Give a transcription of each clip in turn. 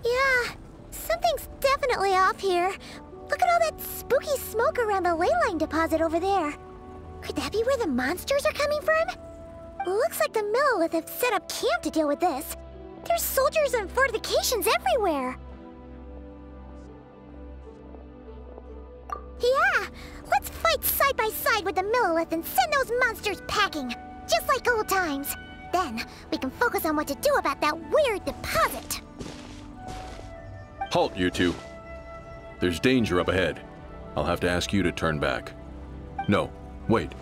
Yeah. Something's definitely off here. Look at all that spooky smoke around the ley line deposit over there. Could that be where the monsters are coming from? Looks like the Millelith have set up camp to deal with this. There's soldiers and fortifications everywhere. Yeah, let's fight side by side with the Millelith and send those monsters packing, just like old times. Then, we can focus on what to do about that weird deposit. Halt, you two. There's danger up ahead. I'll have to ask you to turn back. No, wait.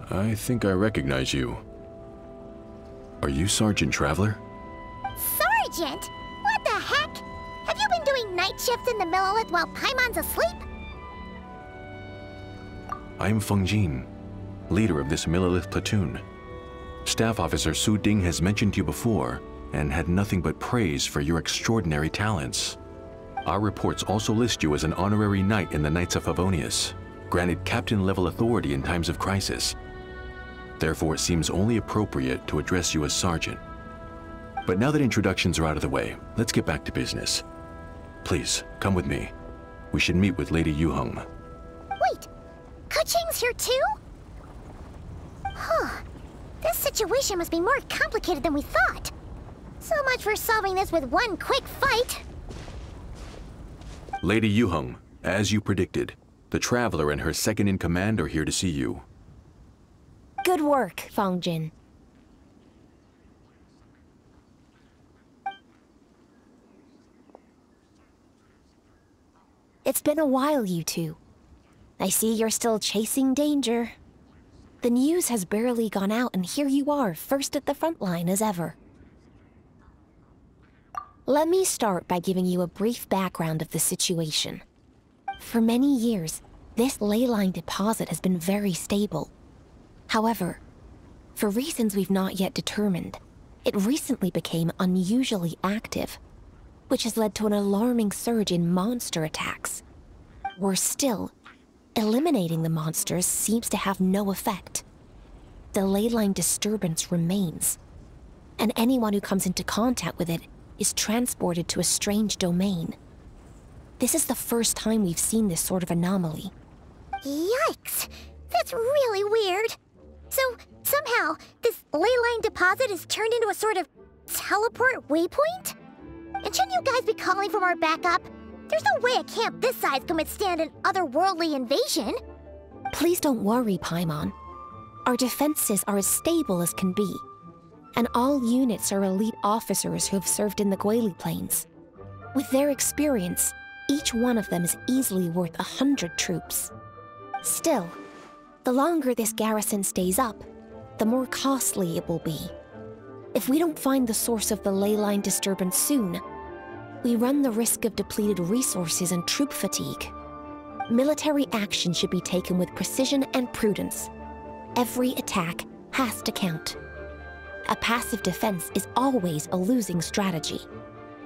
I think I recognize you. Are you Sergeant Traveler? Sergeant? What the heck? Have you been doing night shifts in the Millelith while Paimon's asleep? I'm Feng Jin, leader of this Millelith platoon. Staff Officer Su Ding has mentioned you before and had nothing but praise for your extraordinary talents. Our reports also list you as an honorary knight in the Knights of Favonius, granted captain-level authority in times of crisis. Therefore, it seems only appropriate to address you as Sergeant. But now that introductions are out of the way, let's get back to business. Please, come with me. We should meet with Lady Yuheng. Wait, Keqing's here too? Huh. This situation must be more complicated than we thought. So much for solving this with one quick fight. Lady Yuheng, as you predicted, the Traveler and her second-in-command are here to see you. Good work, Feng Jin. It's been a while, you two. I see you're still chasing danger. The news has barely gone out, and here you are, first at the front line as ever. Let me start by giving you a brief background of the situation. For many years, this ley line deposit has been very stable. However, for reasons we've not yet determined, it recently became unusually active, which has led to an alarming surge in monster attacks. Worse still, eliminating the monsters seems to have no effect. The ley line disturbance remains, and anyone who comes into contact with it is transported to a strange domain. This is the first time we've seen this sort of anomaly. Yikes! That's really weird. So, somehow, this ley line deposit is turned into a sort of teleport waypoint? And shouldn't you guys be calling for more backup? There's no way a camp this size can withstand an otherworldly invasion. Please don't worry, Paimon. Our defenses are as stable as can be, and all units are elite officers who have served in the Guili Plains. With their experience, each one of them is easily worth 100 troops. Still, the longer this garrison stays up, the more costly it will be. If we don't find the source of the ley line disturbance soon, we run the risk of depleted resources and troop fatigue. Military action should be taken with precision and prudence. Every attack has to count. A passive defense is always a losing strategy.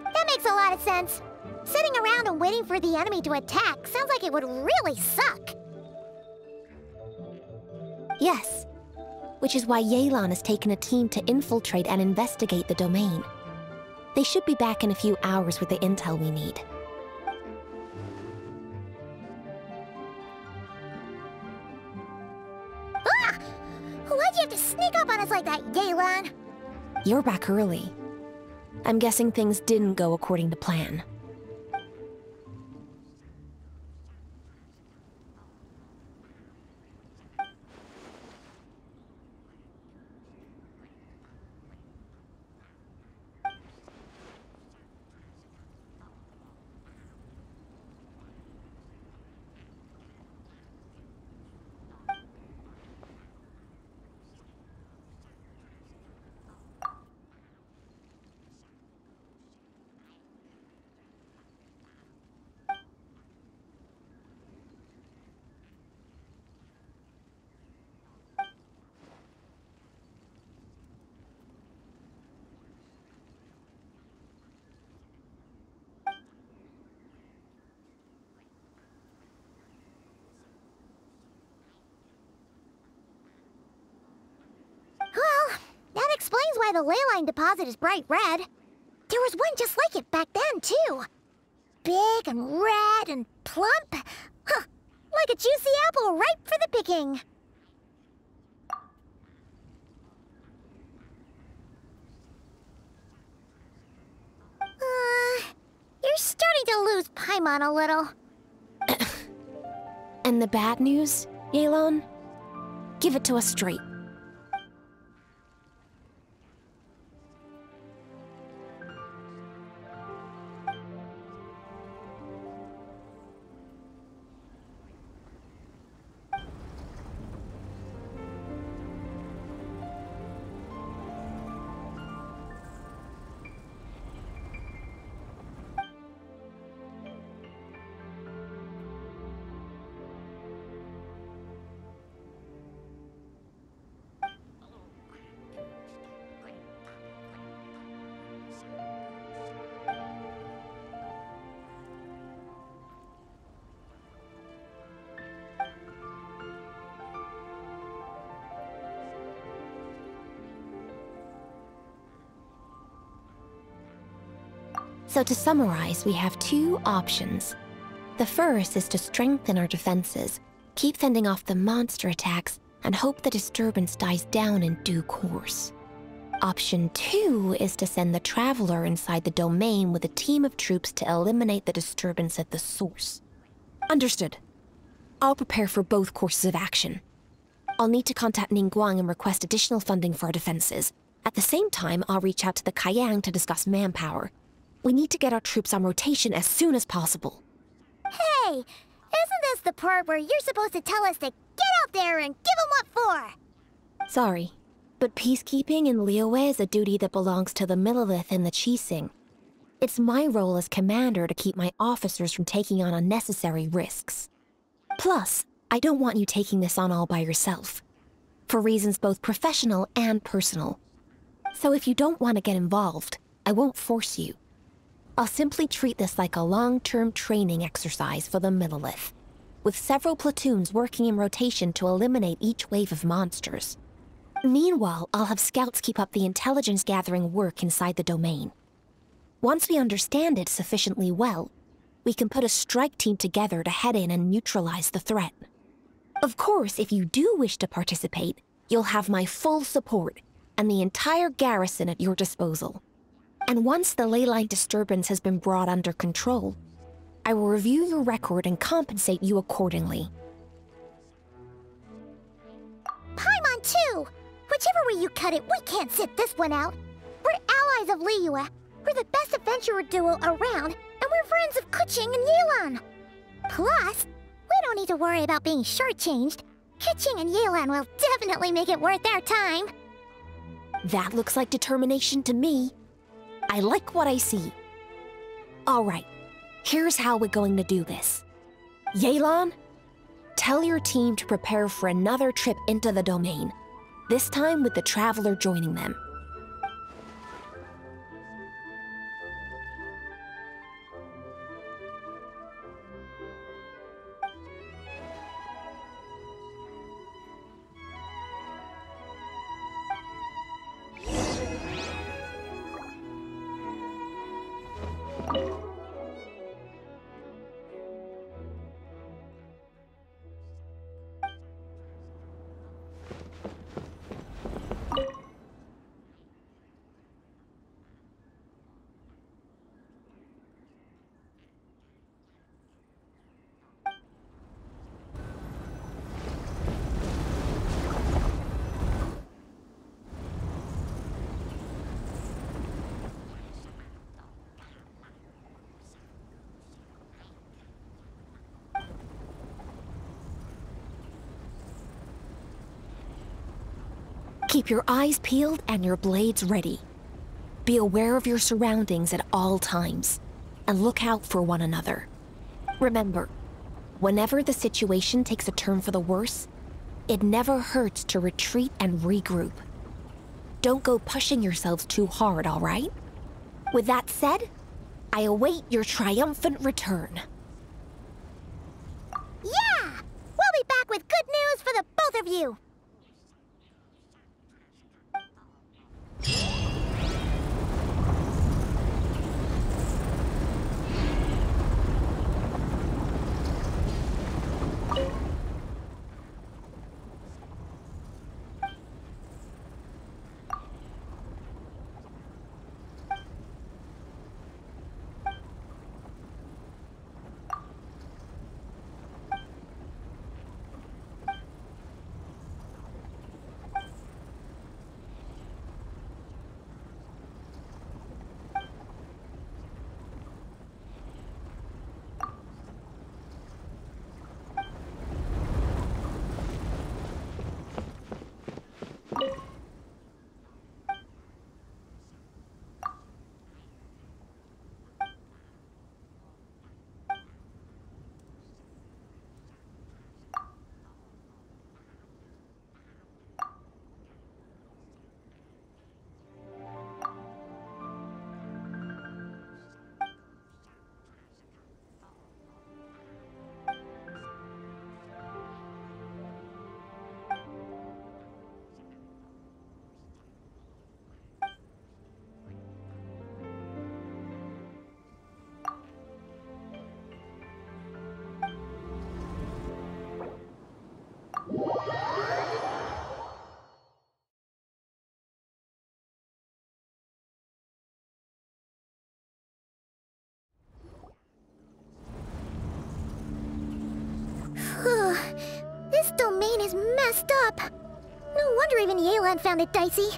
That makes a lot of sense. Sitting around and waiting for the enemy to attack sounds like it would really suck. Yes, which is why Yelan has taken a team to infiltrate and investigate the domain. They should be back in a few hours with the intel we need. Ah! Why'd you have to sneak up on us like that, Yelan? You're back early. I'm guessing things didn't go according to plan. why the ley line deposit is bright red. There was one just like it back then, too. Big and red and plump. Huh, like a juicy apple ripe for the picking. You're starting to lose Paimon a little. And the bad news, Yelan? Give it to us straight. So to summarize, we have two options. The first is to strengthen our defenses, keep fending off the monster attacks, and hope the disturbance dies down in due course. Option 2 is to send the Traveler inside the domain with a team of troops to eliminate the disturbance at the source. Understood. I'll prepare for both courses of action. I'll need to contact Ningguang and request additional funding for our defenses. At the same time, I'll reach out to the Kayang to discuss manpower. We need to get our troops on rotation as soon as possible. Hey, isn't this the part where you're supposed to tell us to get out there and give them what for? Sorry, but peacekeeping in Liyue is a duty that belongs to the Millelith and the Qixing. It's my role as commander to keep my officers from taking on unnecessary risks. Plus, I don't want you taking this on all by yourself, for reasons both professional and personal. So if you don't want to get involved, I won't force you. I'll simply treat this like a long-term training exercise for the Millelith, with several platoons working in rotation to eliminate each wave of monsters. Meanwhile, I'll have scouts keep up the intelligence-gathering work inside the domain. Once we understand it sufficiently well, we can put a strike team together to head in and neutralize the threat. Of course, if you do wish to participate, you'll have my full support and the entire garrison at your disposal. And once the ley line disturbance has been brought under control, I will review your record and compensate you accordingly. Paimon too! Whichever way you cut it, we can't sit this one out. We're allies of Liyue. We're the best adventurer duo around, and we're friends of Keqing and Yelan. Plus, we don't need to worry about being shortchanged. Keqing and Yelan will definitely make it worth their time. That looks like determination to me. I like what I see. All right, here's how we're going to do this. Yelan, tell your team to prepare for another trip into the domain, this time with the Traveler joining them. Keep your eyes peeled and your blades ready. Be aware of your surroundings at all times, and look out for one another. Remember, whenever the situation takes a turn for the worse, it never hurts to retreat and regroup. Don't go pushing yourselves too hard, all right? With that said, I await your triumphant return. Yeah! We'll be back with good news for the both of you! messed up. No wonder even Yelan found it dicey.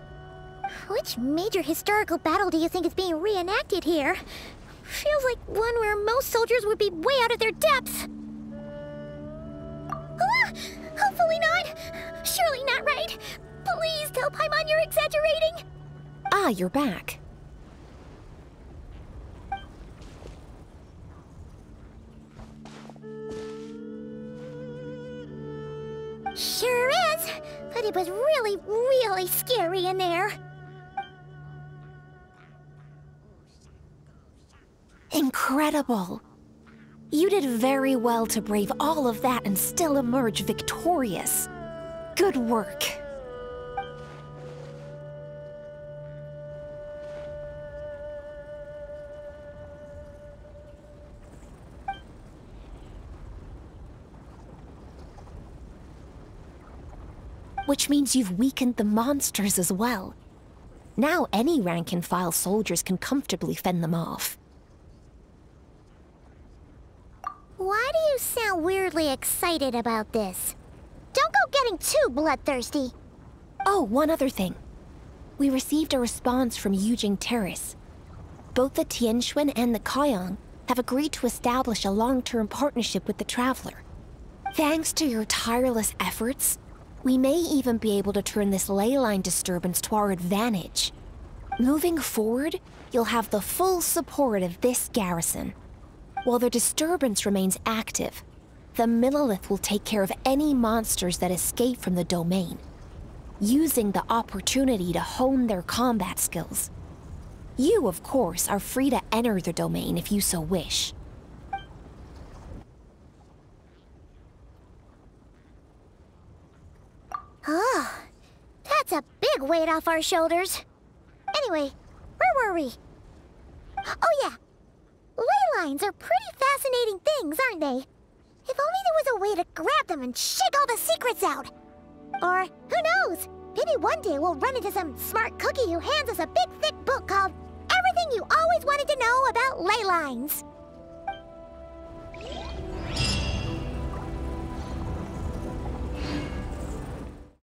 Which major historical battle do you think is being reenacted here? Feels like one where most soldiers would be way out of their depths. Ah, hopefully not. Surely not right. Please tell Paimon you're exaggerating. Ah, you're back. Sure is, but it was really, really scary in there. Incredible. You did very well to brave all of that and still emerge victorious. Good work. Which means you've weakened the monsters as well. Now any rank-and-file soldiers can comfortably fend them off. Why do you sound weirdly excited about this? Don't go getting too bloodthirsty. Oh, one other thing. We received a response from Yujing Terrace. Both the Tianxuan and the Kaiyang have agreed to establish a long-term partnership with the Traveler. Thanks to your tireless efforts, we may even be able to turn this ley line disturbance to our advantage. Moving forward, you'll have the full support of this garrison. While the disturbance remains active, the Millelith will take care of any monsters that escape from the domain, using the opportunity to hone their combat skills. You, of course, are free to enter the domain if you so wish. Oh, that's a big weight off our shoulders. Anyway, where were we? Oh yeah, ley lines are pretty fascinating things, aren't they? If only there was a way to grab them and shake all the secrets out. Or, who knows, maybe one day we'll run into some smart cookie who hands us a big thick book called Everything You Always Wanted to Know About Ley Lines.